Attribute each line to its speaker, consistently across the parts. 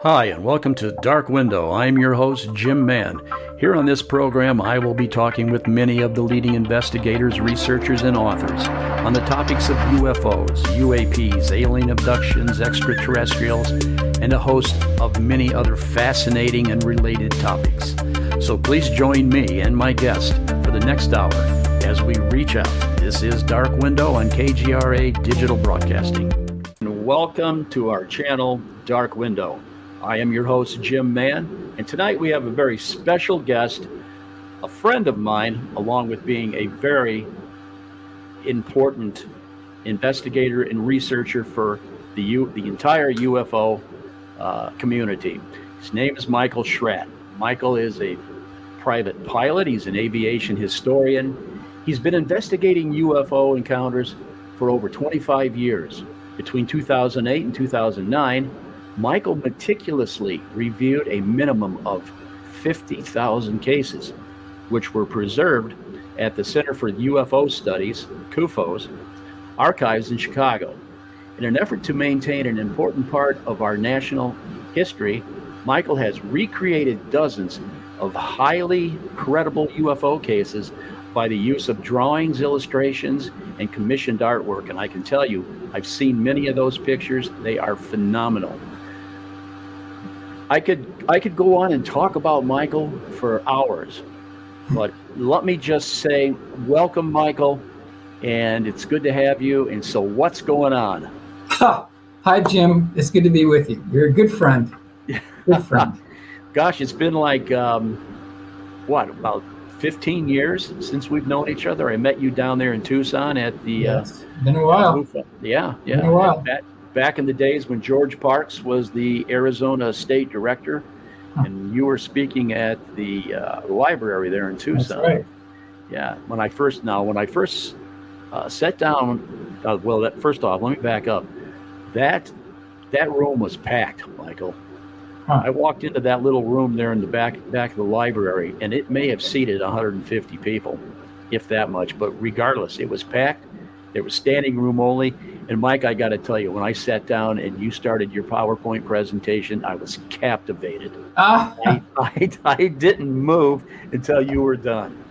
Speaker 1: Hi, and welcome to Dark Window. I'm your host, Jim Mann. Here on this program, I will be talking with many of the leading investigators, researchers, and authors on the topics of UFOs, UAPs, alien abductions, extraterrestrials, and a host of many other fascinating and related topics. So please join me and my guest for the next hour as we reach out. This is Dark Window on KGRA Digital Broadcasting. And welcome to our channel, Dark Window. I am your host, Jim Mann, and tonight we have a very special guest, a friend of mine, along with being a very important investigator and researcher for the entire UFO community. His name is Michael Schratt. Michael is a private pilot. He's an aviation historian. He's been investigating UFO encounters for over 25 years. Between 2008 and 2009, Michael meticulously reviewed a minimum of 50,000 cases, which were preserved at the Center for UFO Studies, CUFOS, archives in Chicago. In an effort to maintain an important part of our national history, Michael has recreated dozens of highly credible UFO cases by the use of drawings, illustrations, and commissioned artwork. And I can tell you, I've seen many of those pictures. They are phenomenal. I could go on and talk about Michael for hours, but let me just say, welcome, Michael, and it's good to have you. And so what's going on?
Speaker 2: Hi, Jim. It's good to be with you. You're a good friend. Good friend.
Speaker 1: Gosh, it's been like, about 15 years since we've known each other. I met you down there in Tucson at the...
Speaker 2: Yes, been a while.
Speaker 1: Yeah.
Speaker 2: Been a while.
Speaker 1: Back in the days when George Parks was the Arizona State Director, and you were speaking at the library there in Tucson.
Speaker 2: That's right.
Speaker 1: Yeah. When I first sat down, first off, let me back up. That room was packed, Michael. I walked into that little room there in the back of the library, and it may have seated 150 people, if that much. But regardless, it was packed. There was standing room only. And Mike, I got to tell you, when I sat down and you started your PowerPoint presentation, I was captivated. I didn't move until you were done.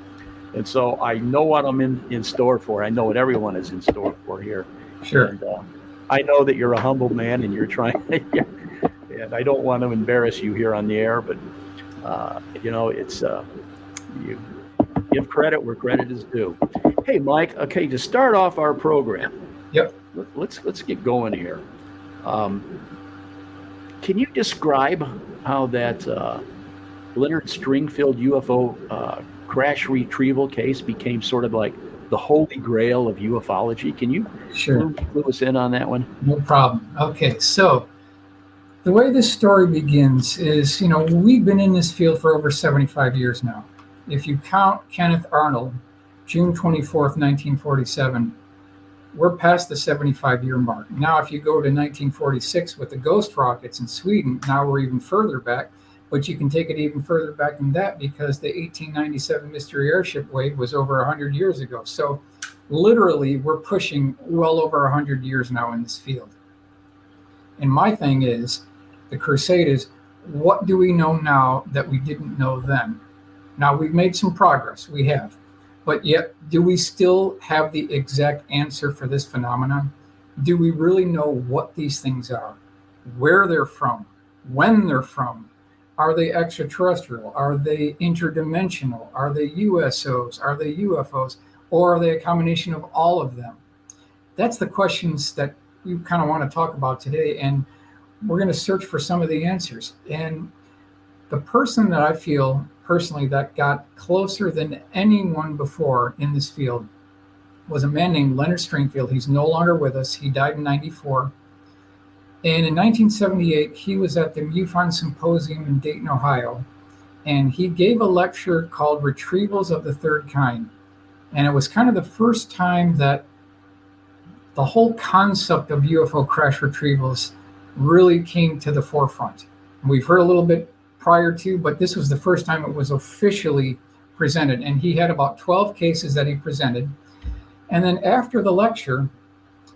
Speaker 1: And so I know what I'm in store for. I know what everyone is in store for here.
Speaker 2: Sure.
Speaker 1: And I know that you're a humble man and you're trying, and I don't want to embarrass you here on the air, but, it's, you give credit where credit is due. Hey, Mike, okay, to start off our program.
Speaker 2: Yep.
Speaker 1: Let's get going here. Can you describe how that Leonard Stringfield UFO crash retrieval case became sort of like the holy grail of ufology? Can you clue us in on that one?
Speaker 2: No problem. Okay, so the way this story begins is, we've been in this field for over 75 years now. If you count Kenneth Arnold, June 24th, 1947, we're past the 75-year mark. Now, if you go to 1946 with the ghost rockets in Sweden, now we're even further back, but you can take it even further back than that because the 1897 mystery airship wave was over 100 years ago. So literally, we're pushing well over 100 years now in this field. And my thing is, the crusade is, what do we know now that we didn't know then? Now, we've made some progress. We have. But yet, do we still have the exact answer for this phenomenon? Do we really know what these things are, where they're from, when they're from? Are they extraterrestrial? Are they interdimensional? Are they USOs? Are they UFOs? Or are they a combination of all of them? That's the questions that we kind of want to talk about today. And we're going to search for some of the answers. And the person that I feel personally that got closer than anyone before in this field was a man named Leonard Stringfield. He's no longer with us. He died in 94. And in 1978, he was at the MUFON Symposium in Dayton, Ohio. And he gave a lecture called Retrievals of the Third Kind. And it was kind of the first time that the whole concept of UFO crash retrievals really came to the forefront. We've heard a little bit prior to, but this was the first time it was officially presented. And he had about 12 cases that he presented. And then after the lecture,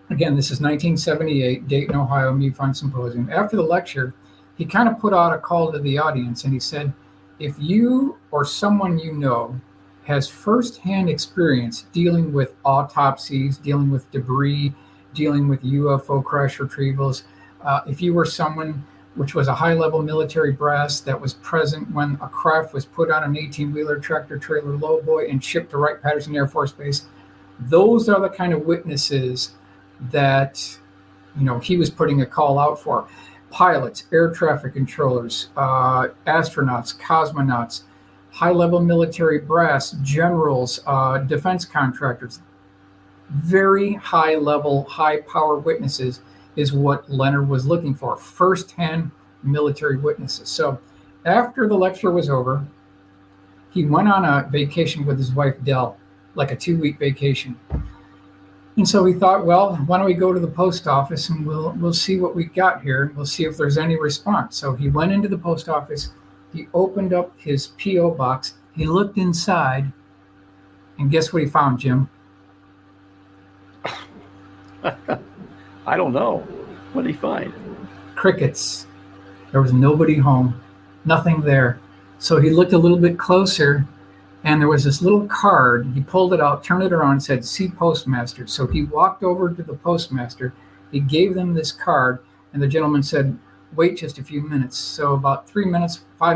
Speaker 2: again, this is 1978, Dayton, Ohio, MUFON Symposium. After the lecture, he kind of put out a call to the audience, and he said, if you or someone you know has firsthand experience dealing with autopsies, dealing with debris, dealing with UFO crash retrievals, if you were someone which was a high-level military brass that was present when a craft was put on an 18-wheeler tractor-trailer lowboy and shipped to Wright-Patterson Air Force Base, those are the kind of witnesses that, he was putting a call out for. Pilots, air traffic controllers, astronauts, cosmonauts, high-level military brass, generals, defense contractors, very high-level, high-power witnesses is what Leonard was looking for, first-hand military witnesses. So after the lecture was over, he went on a vacation with his wife, Dell, like a 2-week vacation. And so he thought, well, why don't we go to the post office and we'll see what we got here, and we'll see if there's any response. So he went into the post office, he opened up his P.O. box, he looked inside, and guess what he found, Jim?
Speaker 1: I don't know. What did he find?
Speaker 2: Crickets. There was nobody home, nothing there. So he looked a little bit closer, and there was this little card. He pulled it out, turned it around, and said, "See postmaster." So he walked over to the postmaster. He gave them this card, and the gentleman said, "Wait just a few minutes." So about 5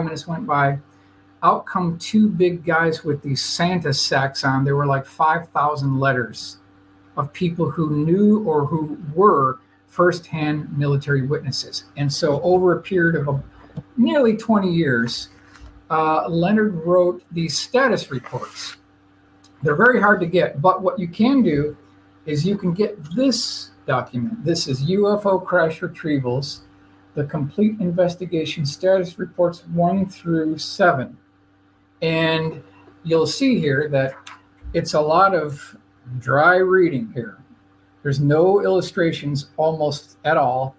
Speaker 2: minutes went by. Out come 2 big guys with these Santa sacks on. There were like 5,000 letters of people who knew or who were firsthand military witnesses. And so over a period of nearly 20 years, Leonard wrote these status reports. They're very hard to get, but what you can do is you can get this document. This is UFO Crash Retrievals, the Complete Investigation Status Reports 1 through 7. And you'll see here that it's a lot of dry reading here. There's no illustrations almost at all.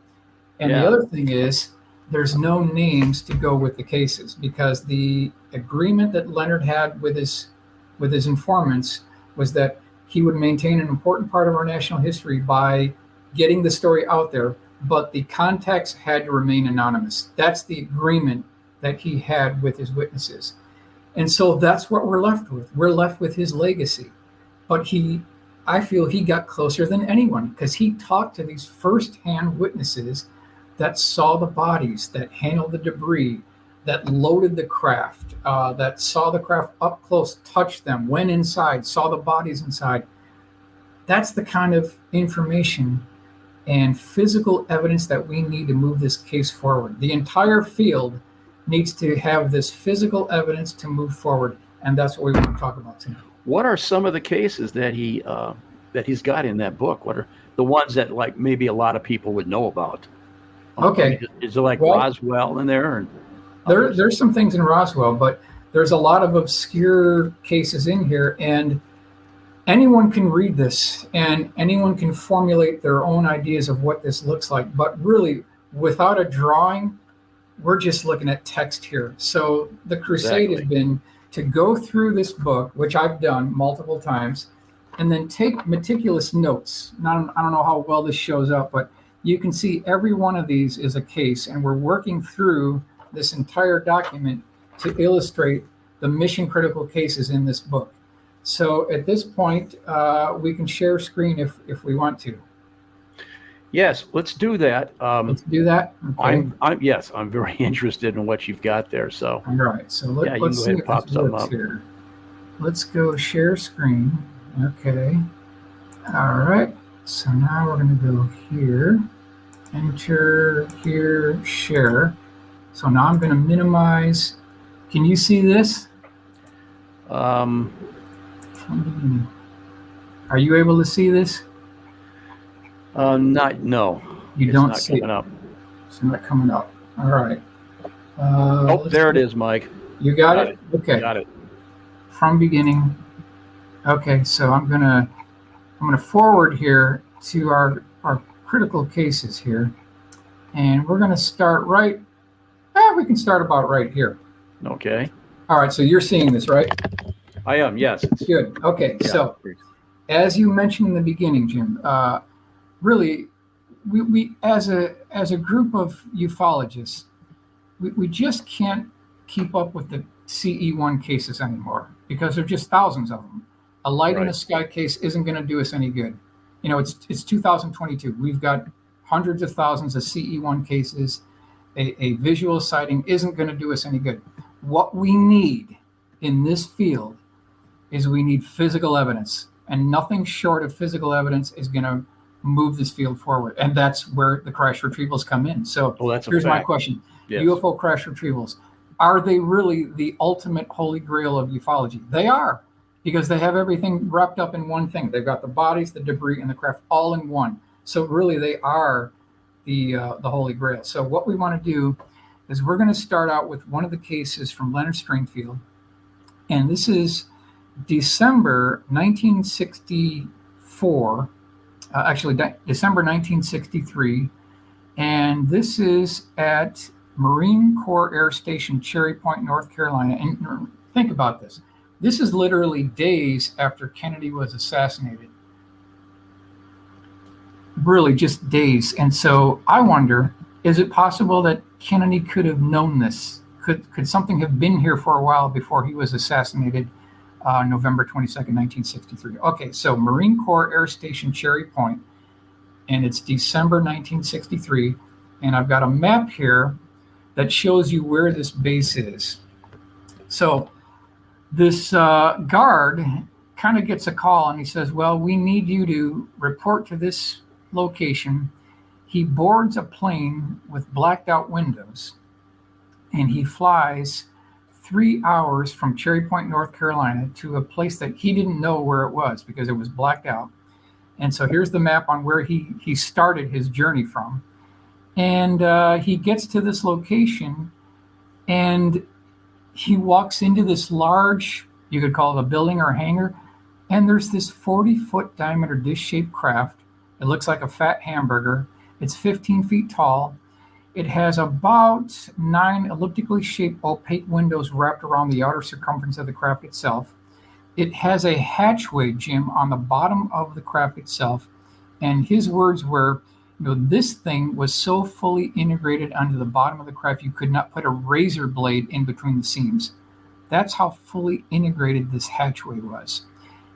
Speaker 2: And the other thing is there's no names to go with the cases, because the agreement that Leonard had with his informants was that he would maintain an important part of our national history by getting the story out there, but the contacts had to remain anonymous. That's the agreement that he had with his witnesses. And so that's what we're left with. We're left with his legacy. But I feel he got closer than anyone, because he talked to these firsthand witnesses that saw the bodies, that handled the debris, that loaded the craft, that saw the craft up close, touched them, went inside, saw the bodies inside. That's the kind of information and physical evidence that we need to move this case forward. The entire field needs to have this physical evidence to move forward, and that's what we want to talk about tonight.
Speaker 1: What are some of the cases that he's got in that book? What are the ones that like maybe a lot of people would know about?
Speaker 2: Okay.
Speaker 1: Is there like Roswell in there? And
Speaker 2: there's some things in Roswell, but there's a lot of obscure cases in here, and anyone can read this and anyone can formulate their own ideas of what this looks like. But really, without a drawing, we're just looking at text here. So the crusade has been to go through this book, which I've done multiple times, and then take meticulous notes. Now, I don't know how well this shows up, but you can see every one of these is a case, and we're working through this entire document to illustrate the mission critical cases in this book. So at this point, we can share screen if we want to.
Speaker 1: Yes, let's do that.
Speaker 2: Let's do that. Okay.
Speaker 1: I'm very interested in what you've got there. So
Speaker 2: all right. So let's see if
Speaker 1: pop
Speaker 2: this works
Speaker 1: up
Speaker 2: here. Let's go share screen. Okay. All right. So now we're going to go here, enter here, share. So now I'm going to minimize. Can you see this? Are you able to see this?
Speaker 1: No.
Speaker 2: You don't see it.
Speaker 1: Up.
Speaker 2: It's not coming up. All right.
Speaker 1: There it is, Mike.
Speaker 2: You got it? Okay.
Speaker 1: Got it.
Speaker 2: From beginning. Okay, so I'm gonna forward here to our critical cases here, and we're gonna start right. We can start about right here.
Speaker 1: Okay.
Speaker 2: All right. So you're seeing this, right?
Speaker 1: I am. Yes.
Speaker 2: Good. Okay. Yeah. So, as you mentioned in the beginning, Jim, really, we as a group of ufologists, we just can't keep up with the CE1 cases anymore because there are just thousands of them. A light in the sky case isn't going to do us any good. It's 2022. We've got hundreds of thousands of CE1 cases. A visual sighting isn't going to do us any good. What we need in this field is we need physical evidence, and nothing short of physical evidence is going to move this field forward. And that's where the crash retrievals come in. So here's my question. Yes. UFO crash retrievals, are they really the ultimate holy grail of ufology? They are, because they have everything wrapped up in one thing. They've got the bodies, the debris, and the craft all in one. So really they are the holy grail. So what we want to do is we're going to start out with one of the cases from Leonard Stringfield. And this is December 1964, December 1963. And this is at Marine Corps Air Station, Cherry Point, North Carolina. And think about this. This is literally days after Kennedy was assassinated. Really just days. And so I wonder, is it possible that Kennedy could have known this? Could something have been here for a while before he was assassinated November 22nd, 1963? Okay, so Marine Corps Air Station, Cherry Point, and it's December 1963. And I've got a map here that shows you where this base is. So this guard kind of gets a call and he says, well, we need you to report to this location. He boards a plane with blacked out windows and he flies 3 hours from Cherry Point, North Carolina to a place that he didn't know where it was because it was blacked out. And so here's the map on where he started his journey from. And he gets to this location and he walks into this large, you could call it a building or a hangar, and there's this 40-foot diameter dish-shaped craft. It looks like a fat hamburger. It's 15 feet tall. It has about 9 elliptically shaped opaque windows wrapped around the outer circumference of the craft itself. It has a hatchway, Jim, on the bottom of the craft itself. And his words were, this thing was so fully integrated onto the bottom of the craft, you could not put a razor blade in between the seams. That's how fully integrated this hatchway was.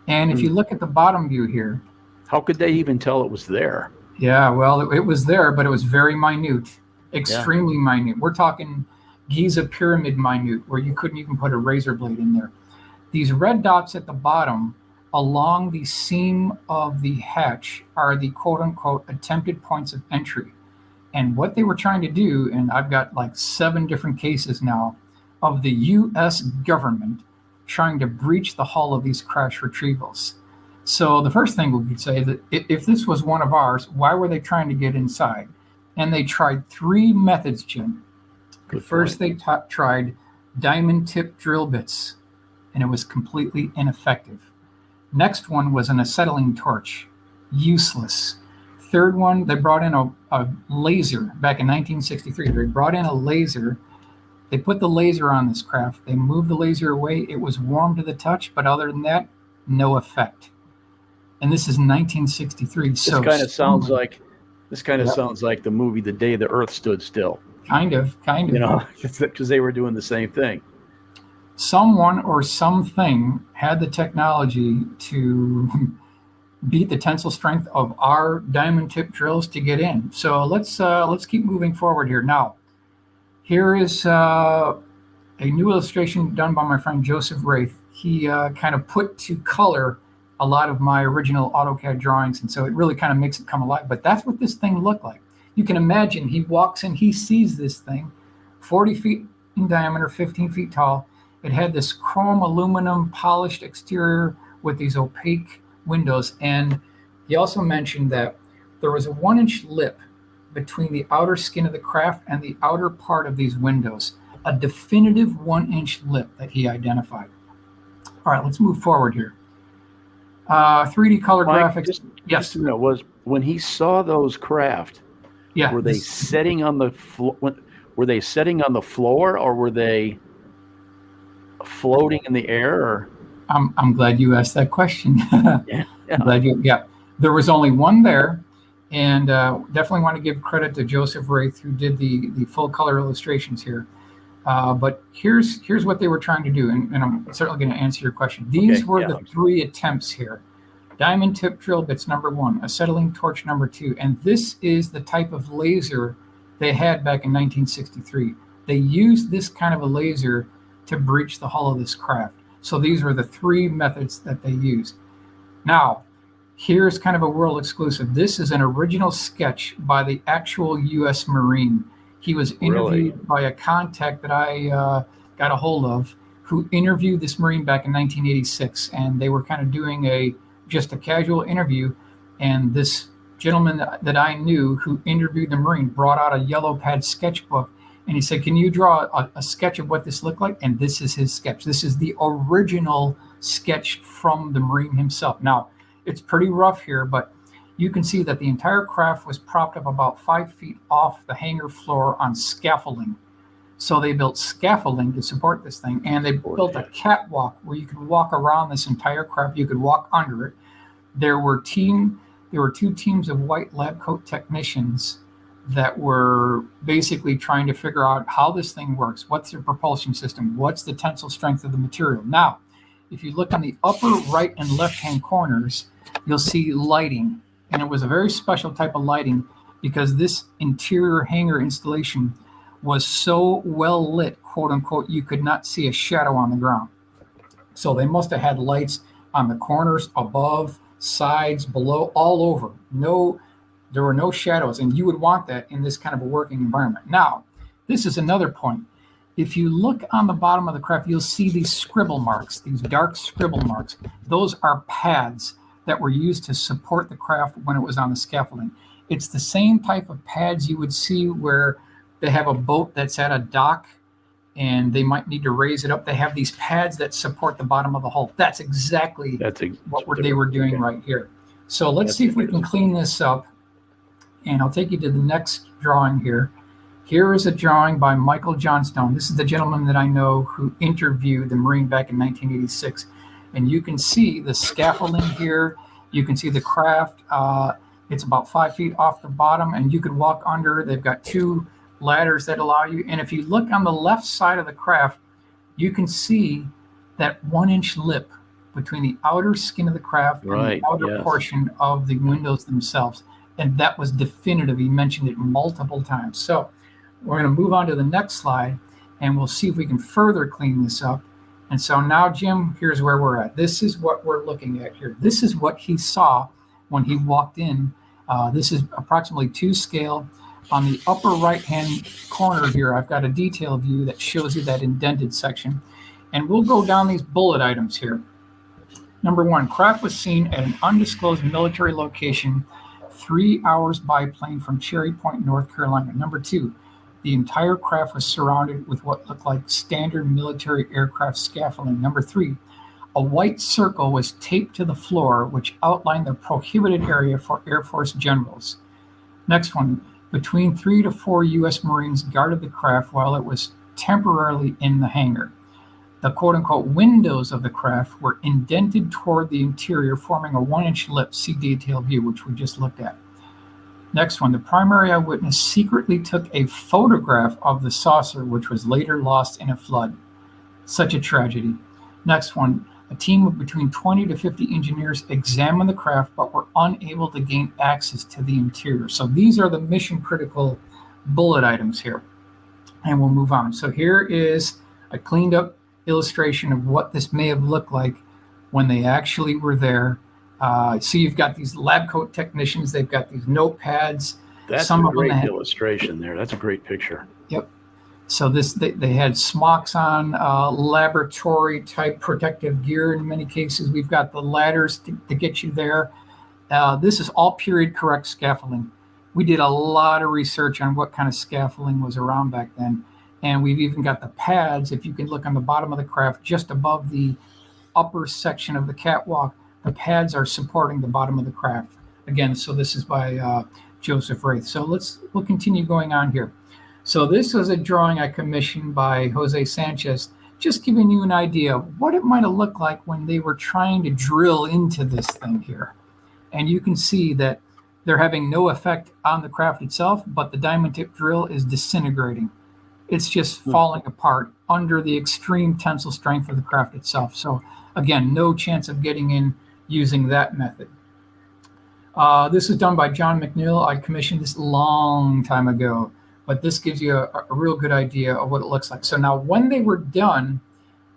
Speaker 2: And if you look at the bottom view here.
Speaker 1: How could they even tell it was there?
Speaker 2: Yeah, well, it was there, but it was very minute, extremely minute. We're talking Giza pyramid minute, where you couldn't even put a razor blade in there. These red dots at the bottom along the seam of the hatch are the quote-unquote attempted points of entry. And what they were trying to do, and I've got like 7 different cases now of the U.S. government trying to breach the hull of these crash retrievals. So the first thing we could say is that if this was one of ours, why were they trying to get inside? And they tried 3 methods, Jim. First, they tried diamond tip drill bits, and it was completely ineffective. Next one was an acetylene torch, useless. Third one, they brought in a laser back in 1963. They brought in a laser. They put the laser on this craft. They moved the laser away. It was warm to the touch, but other than that, no effect. And this is 1963.
Speaker 1: This kind of sounds like the movie The Day the Earth Stood Still.
Speaker 2: Kind of.
Speaker 1: Because they were doing the same thing.
Speaker 2: Someone or something had the technology to beat the tensile strength of our diamond tip drills to get in. So let's keep moving forward here. Now, here is a new illustration done by my friend Joseph Wraith. He kind of put to color a lot of my original AutoCAD drawings, and so it really kind of makes it come alive. But that's what this thing looked like. You can imagine he walks in, he sees this thing, 40 feet in diameter, 15 feet tall. It had this chrome aluminum polished exterior with these opaque windows. And he also mentioned that there was a 1-inch lip between the outer skin of the craft and the outer part of these windows, a definitive 1-inch lip that he identified. All right, let's move forward here. 3D color graphics.
Speaker 1: Yes. Was when he saw those craft, were they setting on the floor? Were they setting on the floor, or were they floating in the air? Or?
Speaker 2: I'm glad you asked that question. I'm glad you. Yeah, there was only one there, And definitely want to give credit to Joseph Wraith, who did the full color illustrations here. But here's what they were trying to do, and I'm certainly going to answer your question. These were the three attempts here. Diamond tip drill bits number 1, acetylene torch number 2, and this is the type of laser they had back in 1963. They used this kind of a laser to breach the hull of this craft. So these were the three methods that they used. Now, here's kind of a world exclusive. This is an original sketch by the actual U.S. Marine. He was interviewed by a contact that I got a hold of, who interviewed this Marine back in 1986, and they were kind of doing just a casual interview, and this gentleman that I knew who interviewed the Marine brought out a yellow pad sketchbook, and he said, "Can you draw a sketch of what this looked like?" And this is his sketch. This is the original sketch from the Marine himself. Now, it's pretty rough here, but you can see that the entire craft was propped up about 5 feet off the hangar floor on scaffolding. So they built scaffolding to support this thing, and they built a catwalk where you could walk around this entire craft. You could walk under it. There were two teams of white lab coat technicians that were basically trying to figure out how this thing works. What's the propulsion system? What's the tensile strength of the material? Now, if you look on the upper right and left-hand corners, you'll see lighting. And it was a very special type of lighting because this interior hangar installation was so well lit, quote unquote, you could not see a shadow on the ground. So they must have had lights on the corners, above, sides, below, all over. There were no shadows, and you would want that in this kind of a working environment. Now, this is another point. If you look on the bottom of the craft, you'll see these scribble marks, these dark scribble marks. Those are pads that were used to support the craft when it was on the scaffolding. It's the same type of pads you would see where they have a boat that's at a dock and they might need to raise it up. They have these pads that support the bottom of the hull. That's exactly what they were doing right here. So let's see if we can clean this up. And I'll take you to the next drawing here. Here is a drawing by Michael Johnstone. This is the gentleman that I know who interviewed the Marine back in 1986. And you can see the scaffolding here. You can see the craft. It's about 5 feet off the bottom, and you could walk under. They've got two ladders that allow you. And if you look on the left side of the craft, you can see that 1-inch lip between the outer skin of the craft and the outer portion of the windows themselves. And that was definitive. He mentioned it multiple times. So we're going to move on to the next slide, and we'll see if we can further clean this up. And so now, Jim, here's where we're at. This is what we're looking at here. This is what he saw when he walked in. This is approximately 2 scale. On the upper right-hand corner here, I've got a detail view that shows you that indented section. And we'll go down these bullet items here. Number 1, craft was seen at an undisclosed military location 3 hours by plane from Cherry Point, North Carolina. Number 2, the entire craft was surrounded with what looked like standard military aircraft scaffolding. Number 3, a white circle was taped to the floor, which outlined the prohibited area for Air Force generals. Next one, between 3 to 4 U.S. Marines guarded the craft while it was temporarily in the hangar. The quote-unquote windows of the craft were indented toward the interior, forming a 1-inch lip. See detail view, which we just looked at. Next one, the primary eyewitness secretly took a photograph of the saucer, which was later lost in a flood. Such a tragedy. Next one, a team of between 20 to 50 engineers examined the craft but were unable to gain access to the interior. So these are the mission critical bullet items here. And we'll move on. So here is a cleaned up illustration of what this may have looked like when they actually were there. So you've got these lab coat technicians. They've got these notepads.
Speaker 1: That's a great illustration there. That's a great picture.
Speaker 2: Yep. So they had smocks on, laboratory type protective gear in many cases. We've got the ladders to get you there. This is all period correct scaffolding. We did a lot of research on what kind of scaffolding was around back then. And we've even got the pads. If you can look on the bottom of the craft, just above the upper section of the catwalk, the pads are supporting the bottom of the craft. Again, so this is by Joseph Wraith. So we'll continue going on here. So this was a drawing I commissioned by Jose Sanchez, just giving you an idea of what it might have looked like when they were trying to drill into this thing here. And you can see that They're having no effect on the craft itself, but the diamond tip drill is disintegrating. It's just falling apart under the extreme tensile strength of the craft itself. So again, no chance of getting in using that method. This was done by John McNeil. I commissioned this a long time ago, but this gives you a real good idea of what it looks like. So now when they were done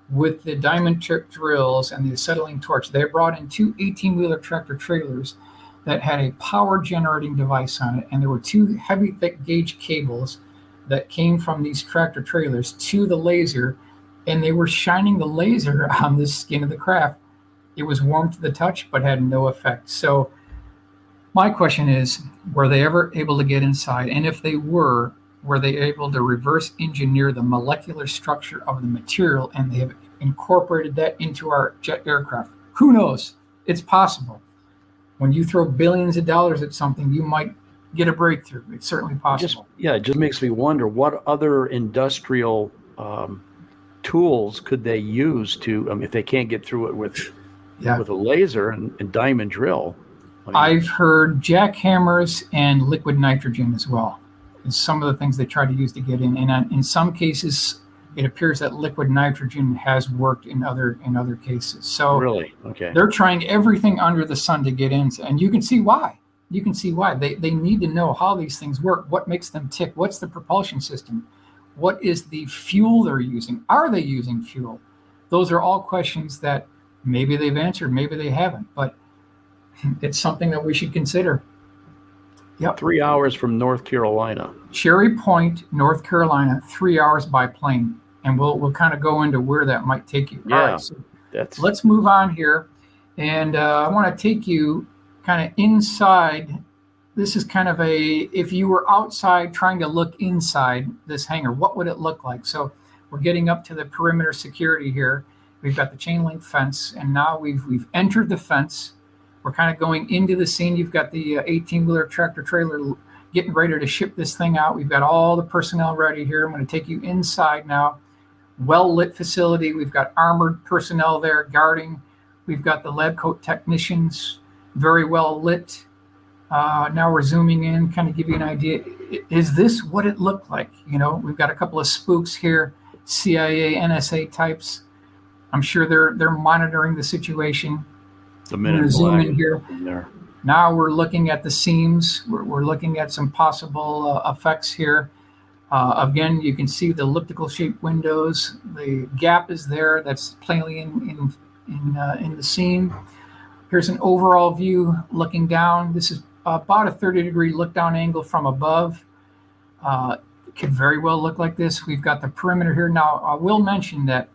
Speaker 2: with the diamond tip drills and the acetylene torch, they brought in two 18-wheeler tractor trailers that had a power generating device on it. And there were two heavy thick gauge cables that came from these tractor trailers to the laser, and they were shining the laser on the skin of the craft. It was warm to the touch, but had no effect. So my question is, were they ever able to get inside? And if they were they able to reverse engineer the molecular structure of the material, and they have incorporated that into our jet aircraft? Who knows? It's possible. When you throw billions of dollars at something, you might get a breakthrough. It's certainly possible.
Speaker 1: It just makes me wonder what other industrial tools could they use to, if they can't get through it with a laser and diamond drill.
Speaker 2: I've heard jackhammers and liquid nitrogen as well. It's some of the things they try to use to get in. And in some cases, it appears that liquid nitrogen has worked in other cases. So
Speaker 1: really, okay,
Speaker 2: they're trying everything under the sun to get in, and you can see why. They need to know how these things work, what makes them tick, what's the propulsion system, what is the fuel they're using, are they using fuel? Those are all questions that maybe they've answered, maybe they haven't, but it's something that we should consider. Yep.
Speaker 1: 3 hours from North Carolina.
Speaker 2: Cherry Point, North Carolina, 3 hours by plane. And we'll kind of go into where that might take you.
Speaker 1: Yeah,
Speaker 2: all right, so let's move on here. And I want to take you kind of inside. This is kind of if you were outside trying to look inside this hangar, what would it look like? So we're getting up to the perimeter security here. We've got the chain link fence, and now we've entered the fence. We're kind of going into the scene. You've got the 18-wheeler tractor trailer getting ready to ship this thing out. We've got all the personnel ready here. I'm going to take you inside now. Well-lit facility. We've got armored personnel there guarding. We've got the lab coat technicians, very well lit. Now we're zooming in, kind of give you an idea. Is this what it looked like? We've got a couple of spooks here, CIA, NSA types. I'm sure they're monitoring the situation.
Speaker 1: The minute
Speaker 2: zoom in here. Now we're looking at the seams. We're looking at some possible effects here. Again, you can see the elliptical shaped windows. The gap is there. That's plainly in the seam. Here's an overall view looking down. This is about a 30-degree look down angle from above. It could very well look like this. We've got the perimeter here. Now, I will mention that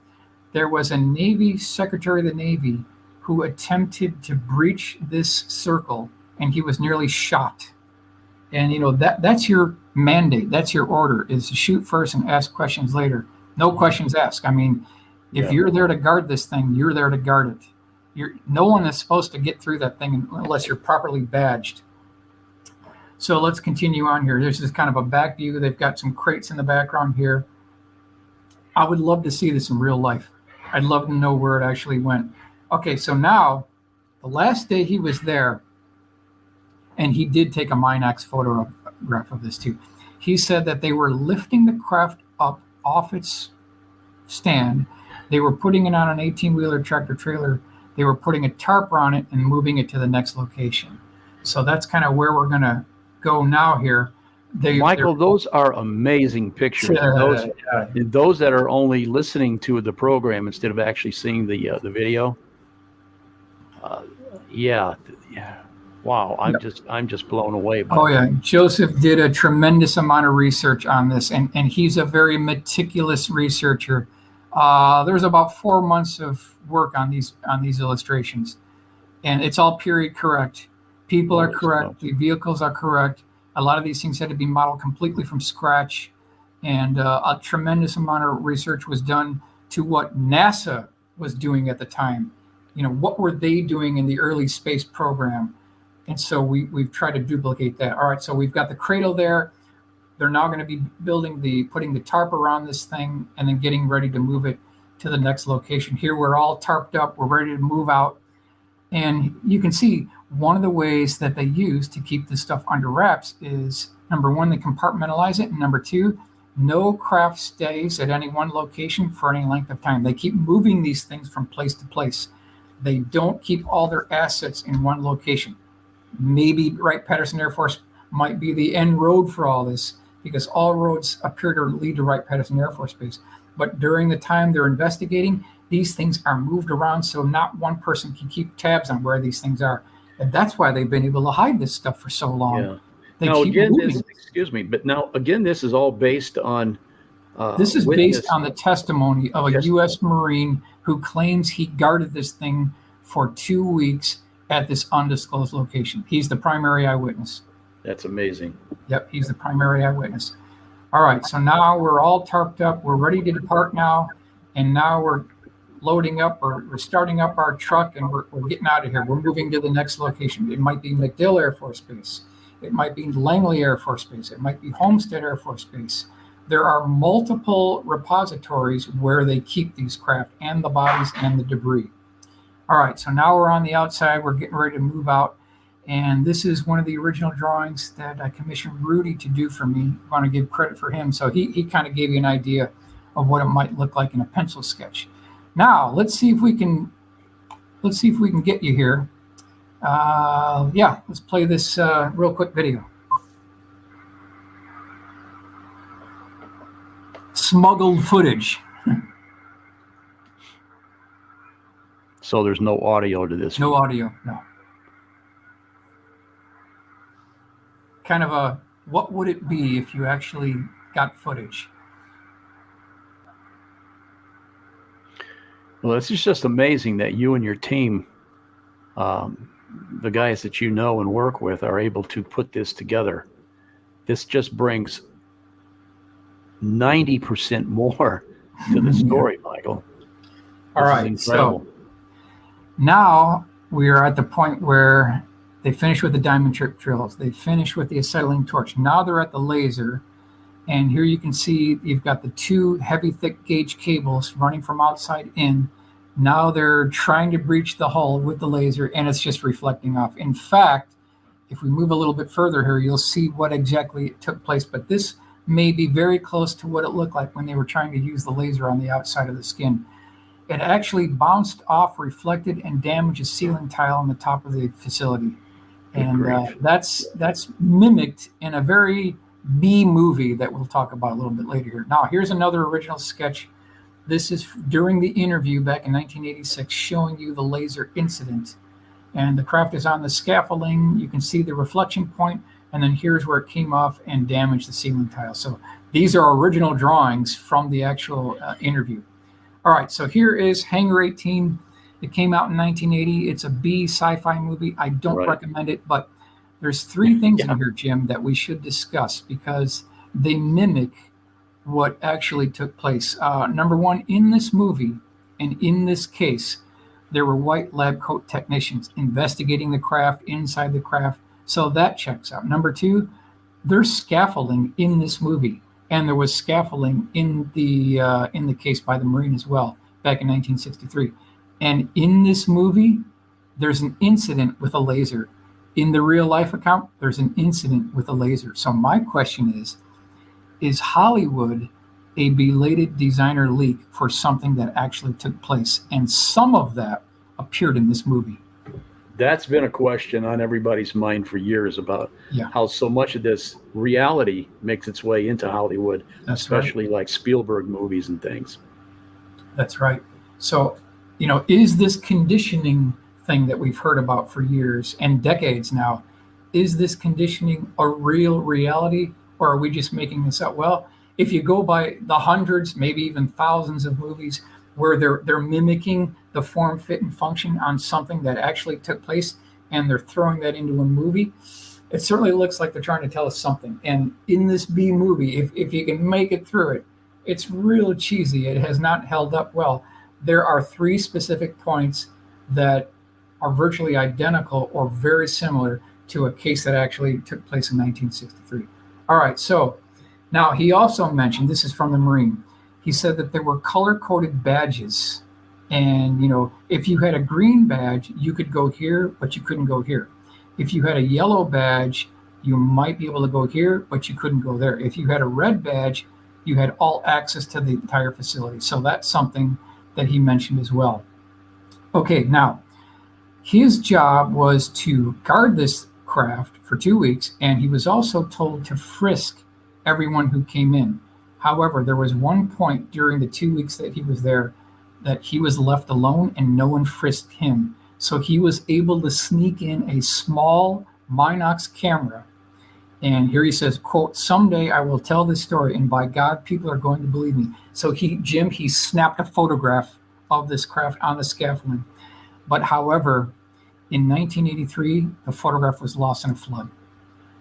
Speaker 2: there was a Navy Secretary of the Navy who attempted to breach this circle, and he was nearly shot. And that's your mandate, that's your order, is to shoot first and ask questions later. No questions asked. If you're there to guard this thing, you're there to guard it. No one is supposed to get through that thing unless you're properly badged. So let's continue on here. This is kind of a back view. They've got some crates in the background here. I would love to see this in real life. I'd love to know where it actually went. Okay, so now, the last day he was there, and he did take a Minax photograph of this too. He said that they were lifting the craft up off its stand. They were putting it on an 18-wheeler tractor trailer. They were putting a tarp on it and moving it to the next location. So that's kind of where we're going to go now here.
Speaker 1: Michael, those are amazing pictures. Those that are only listening to the program instead of actually seeing the video. Wow, I'm just blown away by
Speaker 2: it. Joseph did a tremendous amount of research on this, and he's a very meticulous researcher. There's about 4 months of work on these illustrations, and it's all period correct. People are correct. The vehicles are correct. A lot of these things had to be modeled completely from scratch, and a tremendous amount of research was done to what NASA was doing at the time. What were they doing in the early space program? And so we've tried to duplicate that. All right, so we've got the cradle there. They're now going to be putting the tarp around this thing and then getting ready to move it to the next location. Here we're all tarped up. We're ready to move out. And you can see one of the ways that they use to keep this stuff under wraps is, number one, they compartmentalize it, and number two, no craft stays at any one location for any length of time. They keep moving these things from place to place. They don't keep all their assets in one location. Maybe Wright-Patterson Air Force might be the end road for all this, because all roads appear to lead to Wright-Patterson Air Force Base. But during the time they're investigating, these things are moved around so not one person can keep tabs on where these things are. And that's why they've been able to hide this stuff for so long.
Speaker 1: Yeah.
Speaker 2: They
Speaker 1: now,
Speaker 2: keep
Speaker 1: again,
Speaker 2: moving.
Speaker 1: excuse me, but now, again, this is all based on
Speaker 2: this is
Speaker 1: witness.
Speaker 2: based on the testimony of a
Speaker 1: Yes.
Speaker 2: U.S. Marine who claims he guarded this thing for 2 weeks at this undisclosed location. He's the primary eyewitness.
Speaker 1: That's amazing.
Speaker 2: Yep, he's the primary eyewitness. All right, so now we're all tarped up. We're ready to depart now, and now we're loading up, or we're starting up our truck, and we're getting out of here. We're moving to the next location. It might be MacDill Air Force Base. It might be Langley Air Force Base. It might be Homestead Air Force Base. There are multiple repositories where they keep these craft and the bodies and the debris. All right, so now we're on the outside. We're getting ready to move out. And this is one of the original drawings that I commissioned Rudy to do for me. I want to give credit for him. So he kind of gave you an idea of what it might look like in a pencil sketch. Now, let's see if we can get you here. Let's play this real quick video. Smuggled footage.
Speaker 1: So there's no audio to this.
Speaker 2: No audio, no. Kind of a, what would it be if you actually got footage?
Speaker 1: Well, it's just amazing that you and your team, the guys that you know and work with, are able to put this together. This just brings 90% more to the story, Michael.
Speaker 2: All
Speaker 1: This
Speaker 2: right,
Speaker 1: is incredible.
Speaker 2: so now we are at the point where they finish with the diamond trip drills. They finish with the acetylene torch. Now they're at the laser. And here you can see you've got the two heavy, thick gauge cables running from outside in. Now they're trying to breach the hull with the laser, and it's just reflecting off. In fact, if we move a little bit further here, you'll see what exactly took place. But this may be very close to what it looked like when they were trying to use the laser on the outside of the skin. It actually bounced off, reflected, and damaged a ceiling tile on the top of the facility. And that's mimicked in a very B movie that we'll talk about a little bit later here. Now, here's another original sketch. This is during the interview back in 1986, showing you the laser incident. And the craft is on the scaffolding. You can see the reflection point, and then here's where it came off and damaged the ceiling tile. So these are original drawings from the actual interview. All right, so here is Hangar 18. It came out in 1980. It's a B sci-fi movie. I don't recommend it, but there's three things in here, Jim, that we should discuss because they mimic what actually took place. Number one, in this movie and in this case, there were white lab coat technicians investigating the craft, inside the craft. So that checks out. Number two, there's scaffolding in this movie. And there was scaffolding in the case by the Marine as well, back in 1963. And in this movie, there's an incident with a laser. In the real life account, there's an incident with a laser. So my question is Hollywood a belated designer leak for something that actually took place? And some of that appeared in this movie.
Speaker 1: That's been a question on everybody's mind for years about how so much of this reality makes its way into Hollywood, especially like Spielberg movies and things.
Speaker 2: That's right. So, is this conditioning thing that we've heard about for years and decades now, is this conditioning a real reality, or are we just making this up? Well, if you go by the hundreds, maybe even thousands of movies where they're mimicking the form, fit, and function on something that actually took place, and they're throwing that into a movie, it certainly looks like they're trying to tell us something. And in this B movie, if you can make it through it, it's real cheesy. It has not held up well. There are three specific points that are virtually identical or very similar to a case that actually took place in 1963. All right, so now he also mentioned, this is from the Marine, he said that there were color-coded badges. And, if you had a green badge, you could go here, but you couldn't go here. If you had a yellow badge, you might be able to go here, but you couldn't go there. If you had a red badge, you had all access to the entire facility. So that's something that he mentioned as well. Okay, now, his job was to guard this craft for 2 weeks, and he was also told to frisk everyone who came in. However, there was one point during the 2 weeks that he was there that he was left alone and no one frisked him. So he was able to sneak in a small Minox camera. And here he says, quote, "Someday I will tell this story, and by God, people are going to believe me." So he snapped a photograph of this craft on the scaffolding. But however, in 1983, the photograph was lost in a flood.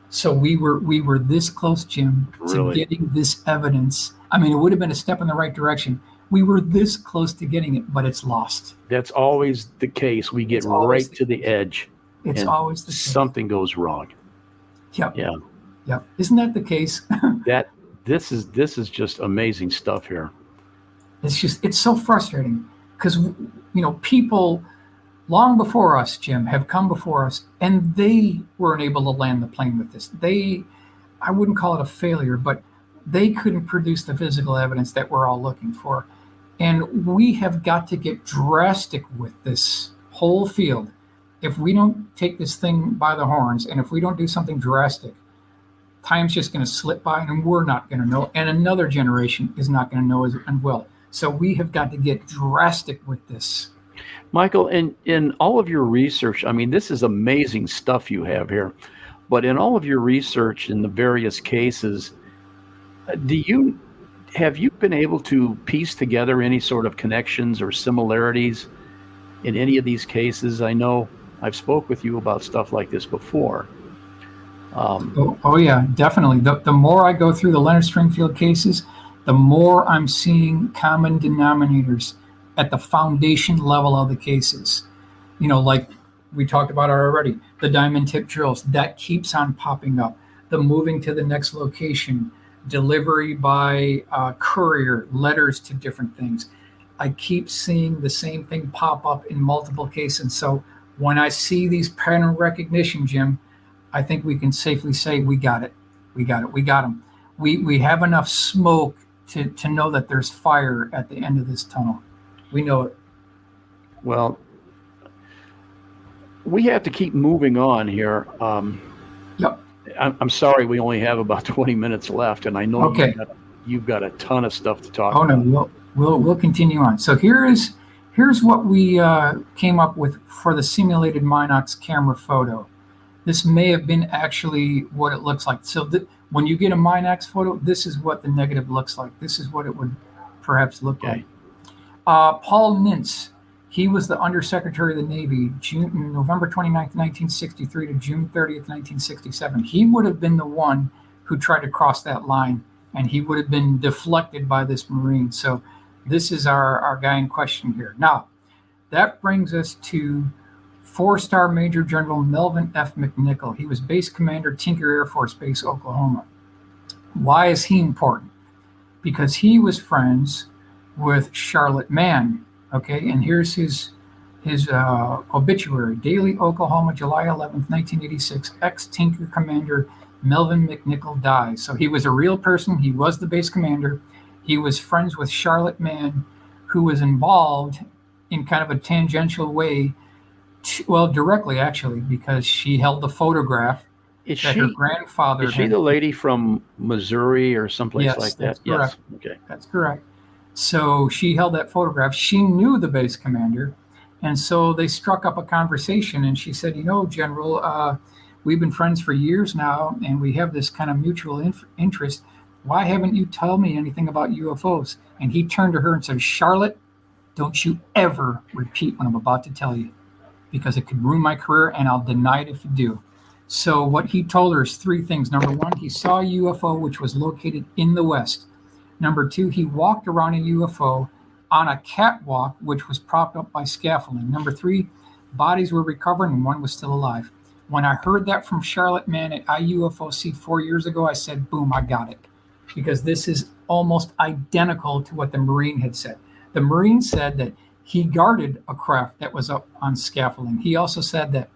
Speaker 2: So we were this close, Jim, to getting this evidence. I mean, it would have been a step in the right direction. We were this close to getting it, but it's lost.
Speaker 1: That's always the case. We get right to the edge.
Speaker 2: It's always the case.
Speaker 1: Something goes wrong.
Speaker 2: Yep.
Speaker 1: Yeah.
Speaker 2: Yep. Isn't that the case?
Speaker 1: This is just amazing stuff here.
Speaker 2: It's so frustrating because, people long before us, Jim, have come before us, and they weren't able to land the plane with this. I wouldn't call it a failure, but they couldn't produce the physical evidence that we're all looking for. And we have got to get drastic with this whole field. If we don't take this thing by the horns, and if we don't do something drastic, time's just going to slip by, and we're not going to know, and another generation is not going to know as well. So we have got to get drastic with this.
Speaker 1: Michael, in all of your research, I mean, this is amazing stuff you have here, but in all of your research in the various cases, have you been able to piece together any sort of connections or similarities in any of these cases? I know I've spoke with you about stuff like this before.
Speaker 2: Oh yeah, definitely. The more I go through the Leonard Stringfield cases, the more I'm seeing common denominators at the foundation level of the cases. Like we talked about already, the diamond tip drills, that keeps on popping up. The moving to the next location, delivery by courier, letters to different things. I keep seeing the same thing pop up in multiple cases. So when I see these pattern recognition, Jim, I think we can safely say we got it. We got them. We have enough smoke to know that there's fire at the end of this tunnel. We know it.
Speaker 1: Well, we have to keep moving on here.
Speaker 2: Yep.
Speaker 1: I'm sorry we only have about 20 minutes left, and I know
Speaker 2: okay.
Speaker 1: you've got a ton of stuff to talk
Speaker 2: about.
Speaker 1: Oh,
Speaker 2: no, we'll continue on. So here's what we came up with for the simulated Minox camera photo. This may have been actually what it looks like. So when you get a Minox photo, this is what the negative looks like. This is what it would perhaps look like. Paul Nintz, he was the Undersecretary of the Navy, November 29th, 1963 to June 30th, 1967. He would have been the one who tried to cross that line, and he would have been deflected by this Marine. So this is our guy in question here. Now, that brings us to 4-star Major General Melvin F. McNichol. He was Base Commander, Tinker Air Force Base, Oklahoma. Why is he important? Because he was friends with Charlotte Mann. Okay, and here's his obituary. Daily, Oklahoma, July 11th, 1986. Ex-Tinker Commander Melvin McNichol dies. So he was a real person. He was the base commander. He was friends with Charlotte Mann, who was involved in kind of a tangential way, directly actually, because she held the photograph her grandfather.
Speaker 1: Is she the lady from Missouri or someplace like that?
Speaker 2: That's correct.
Speaker 1: Yes. Okay.
Speaker 2: That's correct. So she held that photograph. She knew the base commander. And so they struck up a conversation, and she said, General, we've been friends for years now, and we have this kind of mutual interest. Why haven't you told me anything about UFOs? And he turned to her and said, Charlotte, don't you ever repeat what I'm about to tell you, because it could ruin my career, and I'll deny it if you do. So what he told her is 3 things. Number 1, he saw a UFO which was located in the West. Number 2, he walked around a UFO on a catwalk, which was propped up by scaffolding. Number 3, bodies were recovered and one was still alive. When I heard that from Charlotte Mann at IUFOC 4 years ago, I said, boom, I got it. Because this is almost identical to what the Marine had said. The Marine said that he guarded a craft that was up on scaffolding. He also said that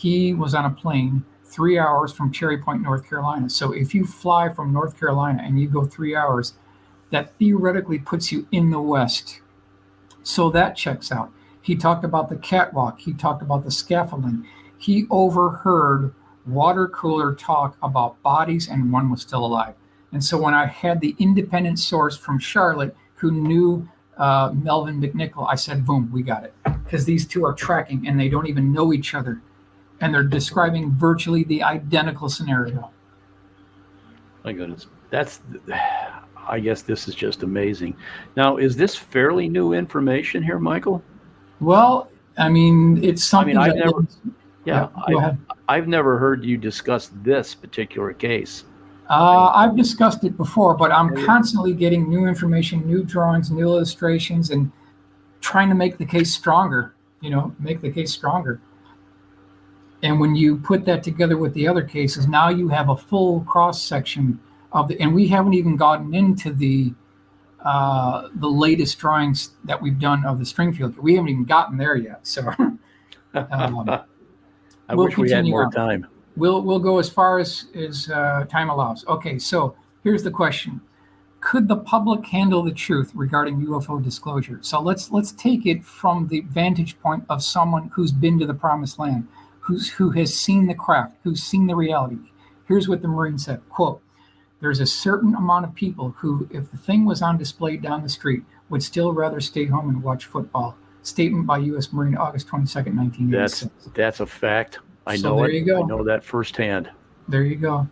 Speaker 2: he was on a plane 3 hours from Cherry Point, North Carolina. So if you fly from North Carolina and you go 3 hours, that theoretically puts you in the West. So that checks out. He talked about the catwalk. He talked about the scaffolding. He overheard water cooler talk about bodies, and one was still alive. And so when I had the independent source from Charlotte who knew Melvin McNichol, I said, boom, we got it. Because these two are tracking and they don't even know each other. And they're describing virtually the identical scenario.
Speaker 1: My goodness. I guess this is just amazing. Now, is this fairly new information here, Michael?
Speaker 2: Well, I mean, it's something
Speaker 1: I've never heard you discuss this particular case.
Speaker 2: I've discussed it before, but I'm constantly getting new information, new drawings, new illustrations, and trying to make the case stronger, make the case stronger. And when you put that together with the other cases, now you have a full cross section and we haven't even gotten into the latest drawings that we've done of the Stringfield. We haven't even gotten there yet. So
Speaker 1: I wish we had more time.
Speaker 2: We'll go as far as time allows. Okay, so here's the question. Could the public handle the truth regarding UFO disclosure? So let's take it from the vantage point of someone who's been to the promised land, who has seen the craft, who's seen the reality. Here's what the Marine said, quote, "There's a certain amount of people who, if the thing was on display down the street, would still rather stay home and watch football." Statement by U.S. Marine, August 22nd, 1986.
Speaker 1: That's a fact. I know
Speaker 2: there
Speaker 1: it.
Speaker 2: You go.
Speaker 1: I know that firsthand.
Speaker 2: There you go.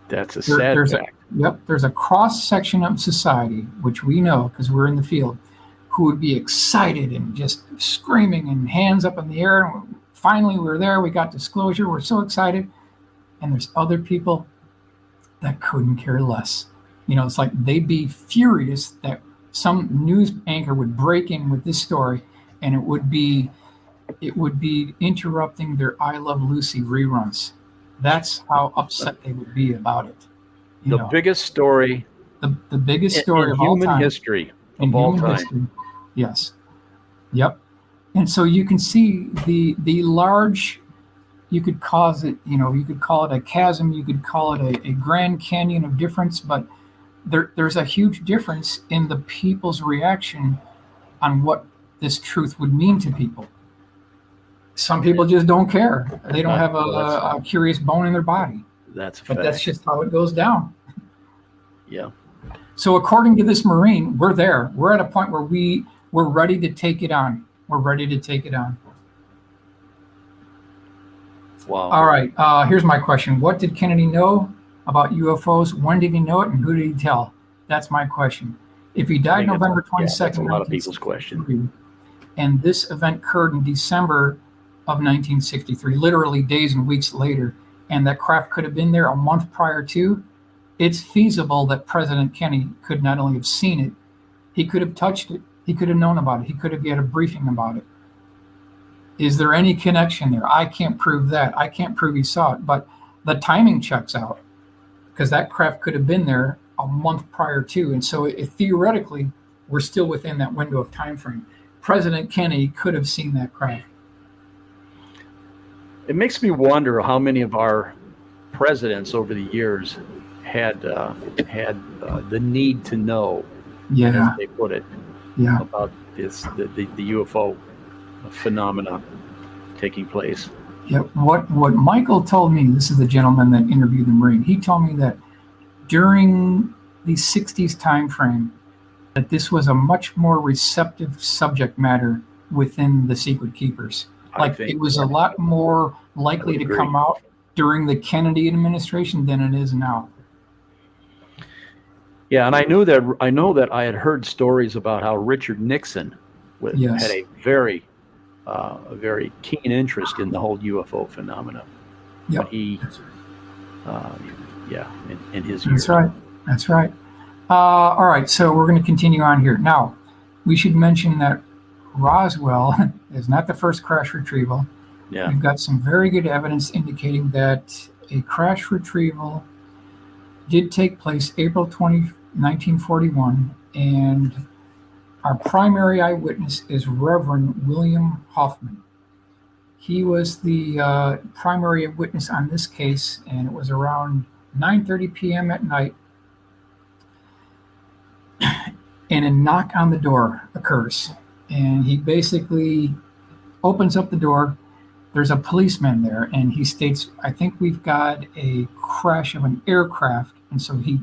Speaker 1: That's a sad fact.
Speaker 2: There's a cross-section of society, which we know because we're in the field, who would be excited and just screaming and hands up in the air. And finally, we're there. We got disclosure. We're so excited. And there's other people that couldn't care less. It's like they'd be furious that some news anchor would break in with this story, and it would be interrupting their I Love Lucy reruns. That's how upset they would be about it.
Speaker 1: The biggest story.
Speaker 2: The biggest story of all time.
Speaker 1: Human history of all time.
Speaker 2: History. Yes. Yep. And so you can see the large. You could call it a chasm. You could call it a Grand Canyon of difference, but there's a huge difference in the people's reaction on what this truth would mean to people. Some people just don't care. They don't have a curious bone in their body.
Speaker 1: That's a fact.
Speaker 2: But that's just how it goes down.
Speaker 1: Yeah.
Speaker 2: So according to this Marine, we're there. We're at a point where we're ready to take it on. We're ready to take it on.
Speaker 1: Wow.
Speaker 2: All right. Here's my question. What did Kennedy know about UFOs? When did he know it, and who did he tell? That's my question. If he died November 22nd,
Speaker 1: that's a lot of people's question.
Speaker 2: And this event occurred in December of 1963, literally days and weeks later, and that craft could have been there a month prior to, it's feasible that President Kennedy could not only have seen it, he could have touched it, he could have known about it, he could have had a briefing about it. Is there any connection there? I can't prove that. I can't prove he saw it, but the timing checks out because that craft could have been there a month prior to, and so theoretically, we're still within that window of time frame. President Kennedy could have seen that craft.
Speaker 1: It makes me wonder how many of our presidents over the years had the need to know, as they put it, about the UFO phenomena taking place.
Speaker 2: Yeah, what Michael told me, this is the gentleman that interviewed the Marine, he told me that during the 60s time frame, that this was a much more receptive subject matter within the secret keepers. Like it was a lot more likely to come out during the Kennedy administration than it is now.
Speaker 1: Yeah, and I know that I had heard stories about how Richard Nixon had a very keen interest in the whole UFO phenomena.
Speaker 2: Yeah,
Speaker 1: he, in his years.
Speaker 2: That's right. All right, so we're going to continue on here. Now, we should mention that Roswell is not the first crash retrieval.
Speaker 1: Yeah.
Speaker 2: We've got some very good evidence indicating that a crash retrieval did take place April 20, 1941, and our primary eyewitness is Reverend William Hoffman. He was the primary witness on this case, and it was around 9:30 p.m. at night, and a knock on the door occurs. And he basically opens up the door. There's a policeman there, and he states, I think we've got a crash of an aircraft. And so he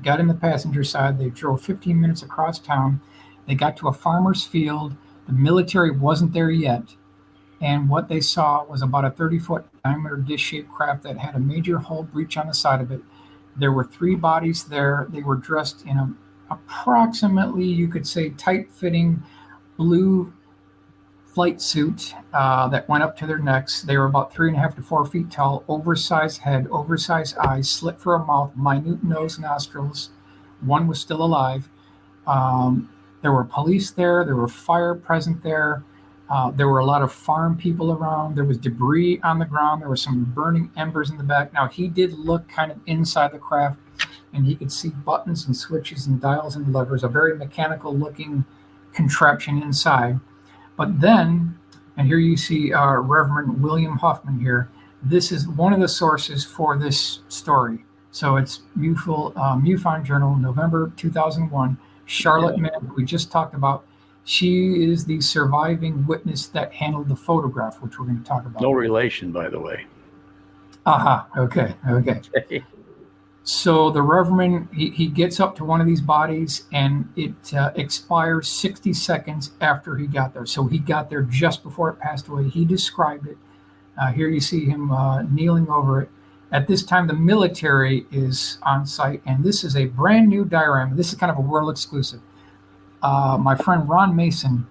Speaker 2: got in the passenger side. They drove 15 minutes across town. They got to a farmer's field. The military wasn't there yet. And what they saw was about a 30-foot diameter dish-shaped craft that had a major hull breach on the side of it. There were 3 bodies there. They were dressed in a approximately, you could say, tight-fitting blue flight suit that went up to their necks. They were about 3.5 to 4 feet tall, oversized head, oversized eyes, slit for a mouth, minute nose, nostrils. One was still alive. There were police there. There were fire present there. There were a lot of farm people around. There was debris on the ground. There were some burning embers in the back. Now, he did look kind of inside the craft, and he could see buttons and switches and dials and levers, a very mechanical-looking contraption inside. But then, and here you see Reverend William Huffman here. This is one of the sources for this story. So it's MUFON Journal, November 2001. Charlotte Mann, who we just talked about, she is the surviving witness that handled the photograph, which we're going to talk about.
Speaker 1: No relation, by the way.
Speaker 2: Okay. So the Reverend, he gets up to one of these bodies, and it expires 60 seconds after he got there. So he got there just before it passed away. He described it. Here you see him kneeling over it. At this time, the military is on site, and this is a brand new diorama. This is kind of a world exclusive. My friend Ron Mason,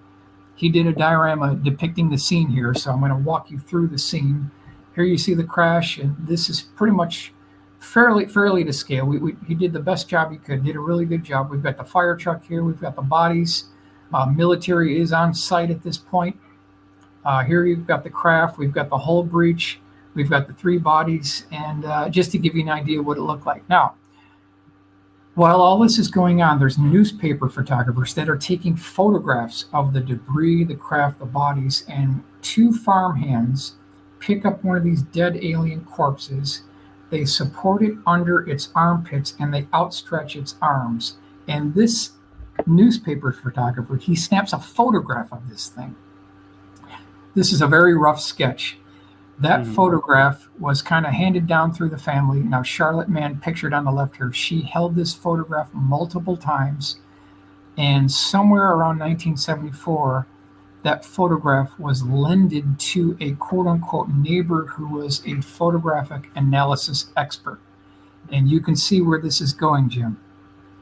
Speaker 2: he did a diorama depicting the scene here, so I'm going to walk you through the scene. Here you see the crash, and this is pretty much fairly to scale. He did the best job he could, did a really good job. We've got the fire truck here, we've got the bodies. Military is on site at this point. Here you've got the craft, we've got the hull breach, we've got the 3 bodies, and just to give you an idea what it looked like. Now, while all this is going on, there's newspaper photographers that are taking photographs of the debris, the craft, the bodies, and 2 farmhands pick up one of these dead alien corpses. They support it under its armpits, and they outstretch its arms. And this newspaper photographer, he snaps a photograph of this thing. This is a very rough sketch. That photograph was kind of handed down through the family. Now, Charlotte Mann, pictured on the left here, she held this photograph multiple times. And somewhere around 1974, that photograph was lended to a quote-unquote neighbor who was a photographic analysis expert. And you can see where this is going, Jim.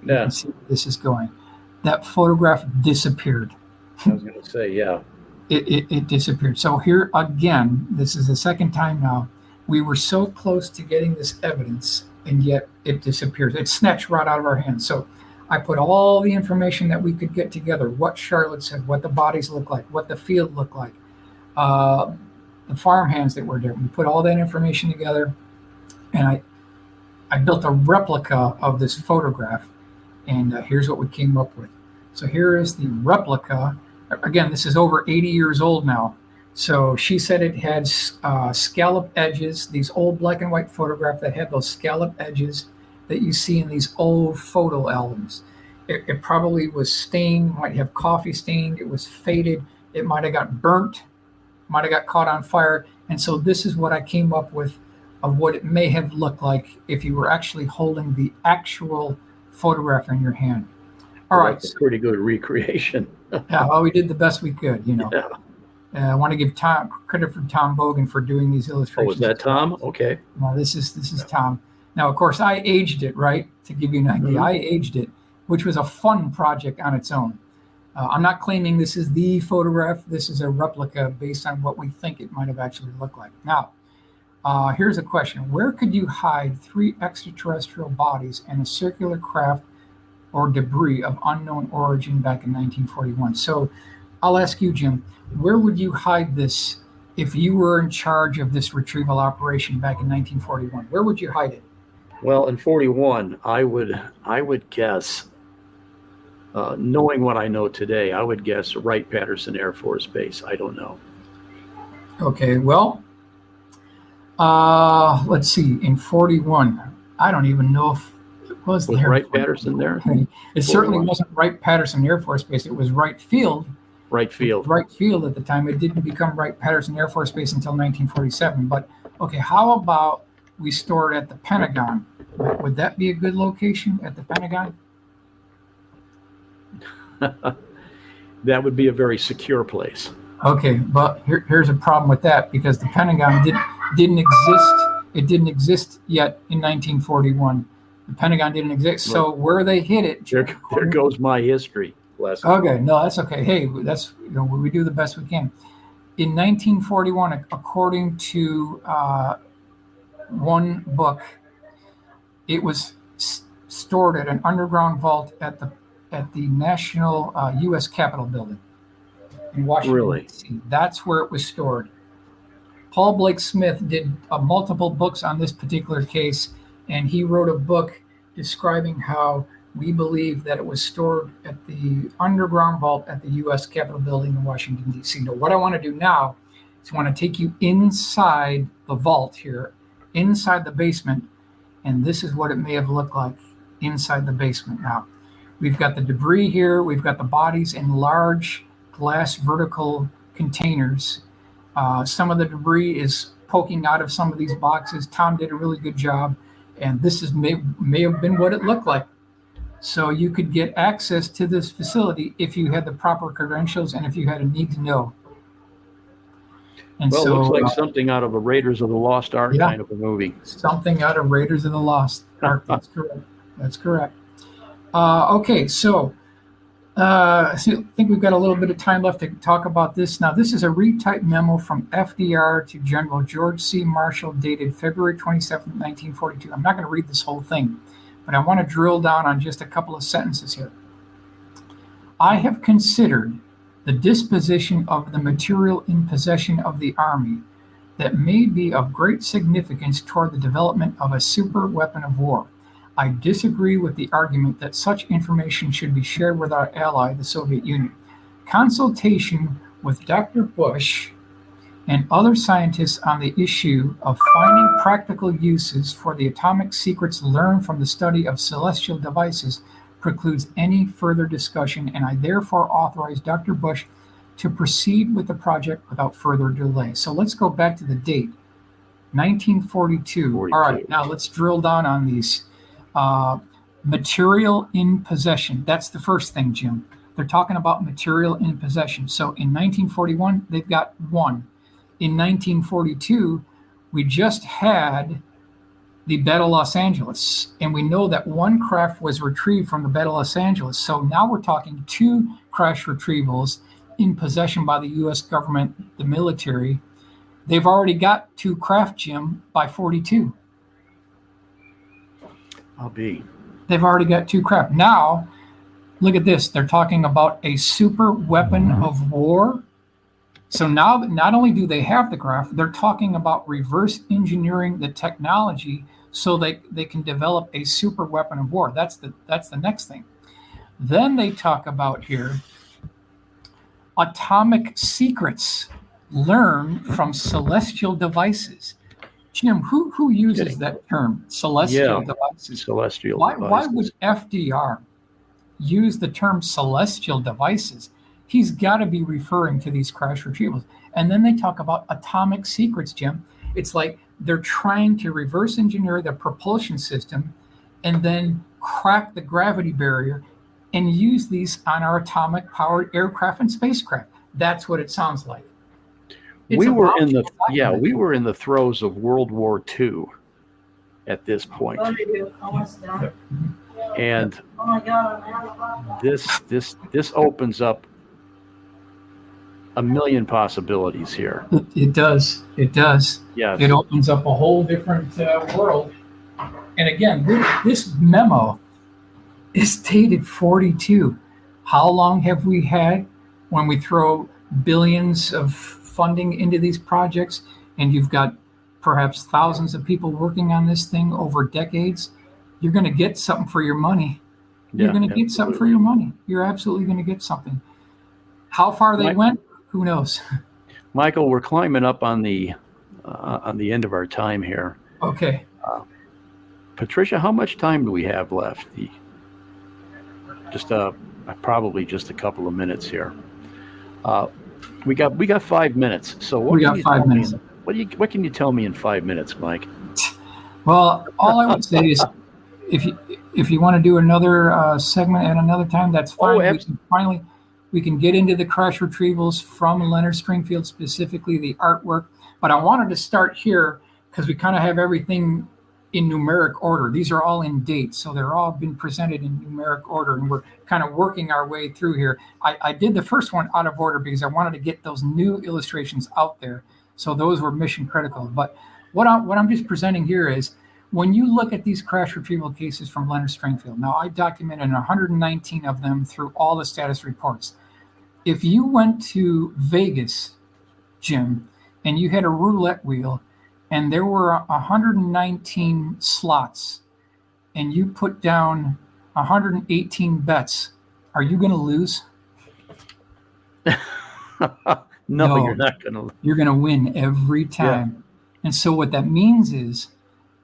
Speaker 1: Yeah.
Speaker 2: You can see where this is going. That photograph disappeared.
Speaker 1: I was going to say, yeah.
Speaker 2: It disappeared. So here again, this is the second time now, we were so close to getting this evidence, and yet it disappears. It's snatched right out of our hands. So I put all the information that we could get together, what Charlotte said, what the bodies look like, what the field looked like, the farmhands that were there. We put all that information together, and I built a replica of this photograph, and here's what we came up with. So here is the replica. Again, this is over 80 years old now. So she said it had scallop edges, these old black and white photographs that had those scallop edges that you see in these old photo albums. It probably was stained, might have coffee stained, it was faded, it might have got burnt, might have got caught on fire. And so this is what I came up with of what it may have looked like if you were actually holding the actual photograph in your hand. All right.
Speaker 1: That's a pretty good recreation.
Speaker 2: Yeah, well, we did the best we could, you know.
Speaker 1: Yeah.
Speaker 2: I want to give credit for Tom Bogan for doing these illustrations.
Speaker 1: Oh, was that Tom? Okay.
Speaker 2: No, this is Tom. Now, of course, I aged it, right? To give you an idea, I aged it, which was a fun project on its own. I'm not claiming this is the photograph. This is a replica based on what we think it might have actually looked like. Now, here's a question. Where could you hide 3 extraterrestrial bodies and a circular craft or debris of unknown origin back in 1941? So I'll ask you, Jim, where would you hide this if you were in charge of this retrieval operation back in 1941? Where would you hide it?
Speaker 1: Well, in 41, I would guess, knowing what I know today, I would guess Wright-Patterson Air Force Base. I don't know.
Speaker 2: Okay, well, let's see. In 41, I don't even know if it was
Speaker 1: Was
Speaker 2: there.
Speaker 1: Wright-Patterson there?
Speaker 2: It certainly
Speaker 1: 41.
Speaker 2: wasn't Wright-Patterson Air Force Base. It was Wright Field.
Speaker 1: Right
Speaker 2: It was
Speaker 1: field.
Speaker 2: Wright Field at the time. It didn't become Wright-Patterson Air Force Base until 1947. But okay, how about we store it at the Pentagon? Would that be a good location at the Pentagon?
Speaker 1: That would be a very secure place.
Speaker 2: Okay, but here's a problem with that because the Pentagon didn't exist. It didn't exist yet in 1941. The Pentagon didn't exist. So where they hit it,
Speaker 1: There goes my history lesson.
Speaker 2: okay, no, that's okay. Hey, that's we do the best we can. In 1941, according to one book, it was stored at an underground vault at the National U.S. Capitol building in Washington,
Speaker 1: Really?
Speaker 2: D.C. That's where it was stored. Paul Blake Smith did multiple books on this particular case, and he wrote a book describing how we believe that it was stored at the underground vault at the U.S. Capitol building in Washington, D.C. Now, what I want to do now is I want to take you inside the vault here, inside the basement, and this is what it may have looked like inside the basement. Now, we've got the debris here. We've got the bodies in large glass vertical containers. Some of the debris is poking out of some of these boxes. Tom did a really good job, and this may have been what it looked like. So you could get access to this facility if you had the proper credentials and if you had a need to know. And
Speaker 1: Well,
Speaker 2: so,
Speaker 1: it looks like something out of a Raiders of the Lost Ark kind of a movie.
Speaker 2: Something out of Raiders of the Lost Ark. That's correct. That's correct. Okay, so I think we've got a little bit of time left to talk about this. Now, this is a retyped memo from FDR to General George C. Marshall dated February 27, 1942. I'm not going to read this whole thing, but I want to drill down on just a couple of sentences here. I have considered the disposition of the material in possession of the Army that may be of great significance toward the development of a super weapon of war. I disagree with the argument that such information should be shared with our ally, the Soviet Union. Consultation with Dr. Bush and other scientists on the issue of finding practical uses for the atomic secrets learned from the study of celestial devices precludes any further discussion, and I therefore authorize Dr. Bush to proceed with the project without further delay. So let's go back to the date, 1942.
Speaker 1: 42.
Speaker 2: All right, now let's drill down on these. Material in possession. That's the first thing, Jim. They're talking about material in possession. So in 1941, they've got one. In 1942, we just had the Battle of Los Angeles, and we know that one craft was retrieved from the Battle of Los Angeles. So now we're talking two crash retrievals in possession by the U.S. government, the military. They've already got two craft, Jim, by 42.
Speaker 1: I'll be.
Speaker 2: They've already got two craft. Now, look at this. They're talking about a super weapon of war. So now, not only do they have the craft, they're talking about reverse engineering the technology so they can develop a super weapon of war. That's the next thing. Then they talk about here atomic secrets learned from celestial devices. Jim, who uses that term, celestial devices?
Speaker 1: Celestial devices.
Speaker 2: Why would FDR use the term celestial devices? He's got to be referring to these crash retrievals. And then they talk about atomic secrets, Jim. It's like they're trying to reverse engineer the propulsion system and then crack the gravity barrier and use these on our atomic powered aircraft and spacecraft. That's what it sounds like.
Speaker 1: We were in the throes of World War II at this point. And this opens up a million possibilities here.
Speaker 2: It does.
Speaker 1: Yes.
Speaker 2: It opens up a whole different world. And again, this memo is dated 42. How long have we had when we throw billions of funding into these projects and you've got perhaps thousands of people working on this thing over decades? You're going to get something for your money. You're going to get something for your money. You're absolutely going to get something. How far they went, who knows?
Speaker 1: Michael, we're climbing up on the end of our time here.
Speaker 2: Okay.
Speaker 1: Patricia, how much time do we have left? Just probably just a couple of minutes here. We got 5 minutes. So
Speaker 2: We got 5 minutes.
Speaker 1: What can you tell me in 5 minutes, Mike?
Speaker 2: Well, all I would say is, if you want to do another segment at another time, that's fine. We can get into the crash retrievals from Leonard Stringfield, specifically the artwork. But I wanted to start here because we kind of have everything in numeric order. These are all in date, so they're all been presented in numeric order, and we're kind of working our way through here. I did the first one out of order because I wanted to get those new illustrations out there, so those were mission critical. But what I'm just presenting here is, when you look at these crash retrieval cases from Leonard Stringfield, now I documented 119 of them through all the status reports. If you went to Vegas, Jim, and you had a roulette wheel, and there were 119 slots, and you put down 118 bets, are you going to lose?
Speaker 1: No, you're not going to.
Speaker 2: You're going to win every time. Yeah. And so what that means is,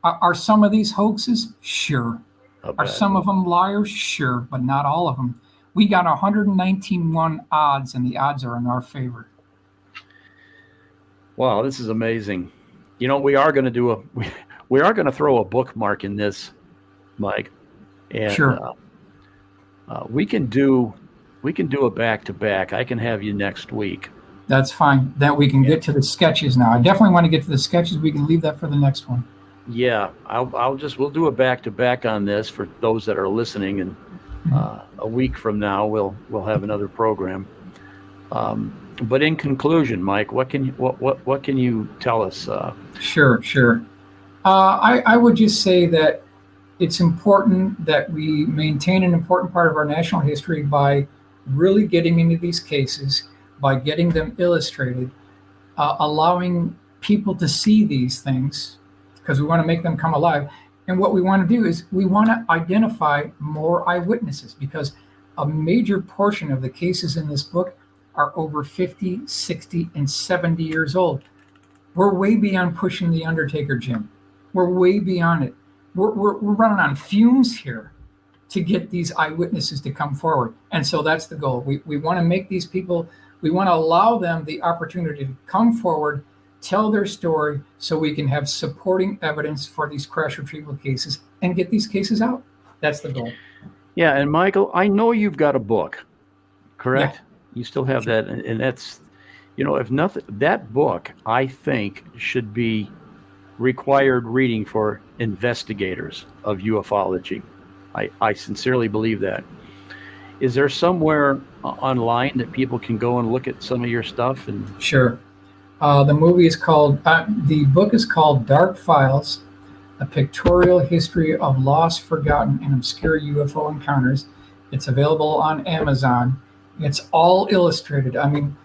Speaker 2: are some of these hoaxes? Sure. Are some of them liars? Sure, but not all of them. We got 119-1 odds, and the odds are in our favor.
Speaker 1: Wow, this is amazing. You know, we are going to throw a bookmark in this, Mike. And,
Speaker 2: sure.
Speaker 1: We can do a back-to-back. I can have you next week.
Speaker 2: That's fine. Then we can get to the sketches now. I definitely want to get to the sketches. We can leave that for the next one.
Speaker 1: Yeah, we'll do a back-to-back on this for those that are listening, and a week from now we'll have another program. But in conclusion, Mike, what can you tell us?
Speaker 2: Sure. I would just say that it's important that we maintain an important part of our national history by really getting into these cases, by getting them illustrated, allowing people to see these things, because we want to make them come alive. And what we want to do is we want to identify more eyewitnesses, because a major portion of the cases in this book are over 50, 60, and 70 years old. We're way beyond pushing the Undertaker, Jim. We're way beyond it. We're running on fumes here to get these eyewitnesses to come forward. And so that's the goal. We want to make these people, we want to allow them the opportunity to come forward, tell their story, so we can have supporting evidence for these crash retrieval cases and get these cases out. That's the goal.
Speaker 1: Yeah, and Michael, I know you've got a book, correct?
Speaker 2: Yeah.
Speaker 1: You still have that, and that's, if nothing, that book, I think, should be required reading for investigators of ufology. I sincerely believe that. Is there somewhere online that people can go and look at some of your stuff? And
Speaker 2: Sure. The book is called Dark Files, A Pictorial History of Lost, Forgotten, and Obscure UFO Encounters. It's available on Amazon. It's all illustrated. I mean,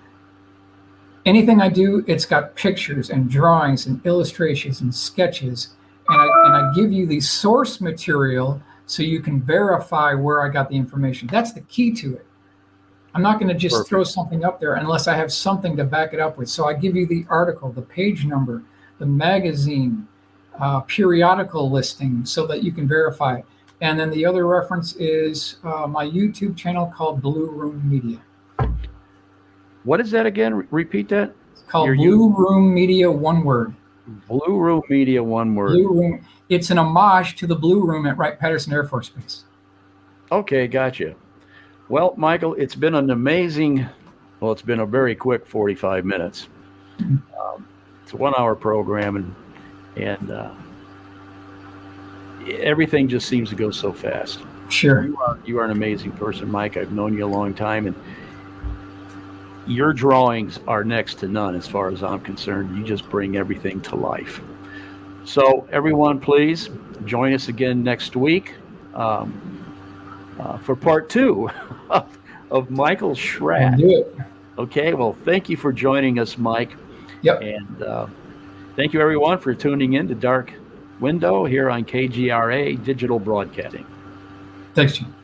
Speaker 2: anything I do, it's got pictures and drawings and illustrations and sketches. And I give you the source material so you can verify where I got the information. That's the key to it. I'm not going to just throw something up there unless I have something to back it up with. So I give you the article, the page number, the magazine, periodical listing, so that you can verify it. And then the other reference is my YouTube channel called Blue Room Media.
Speaker 1: What is that again? Repeat that.
Speaker 2: It's called Blue Room Media, one word.
Speaker 1: Blue Room Media, one word.
Speaker 2: Blue Room. It's an homage to the Blue Room at Wright-Patterson Air Force Base.
Speaker 1: Okay, gotcha. Well, Michael, it's been a very quick 45 minutes. It's a 1 hour program, and everything just seems to go so fast.
Speaker 2: Sure.
Speaker 1: You are an amazing person, Mike. I've known you a long time, and your drawings are next to none as far as I'm concerned. You just bring everything to life. So everyone, please join us again next week for part 2 of Michael Schratt.
Speaker 2: Do it.
Speaker 1: Okay, well, thank you for joining us, Mike.
Speaker 2: Yep.
Speaker 1: And thank you, everyone, for tuning in to Dark Window here on KGRA Digital Broadcasting.
Speaker 2: Thanks, Jim.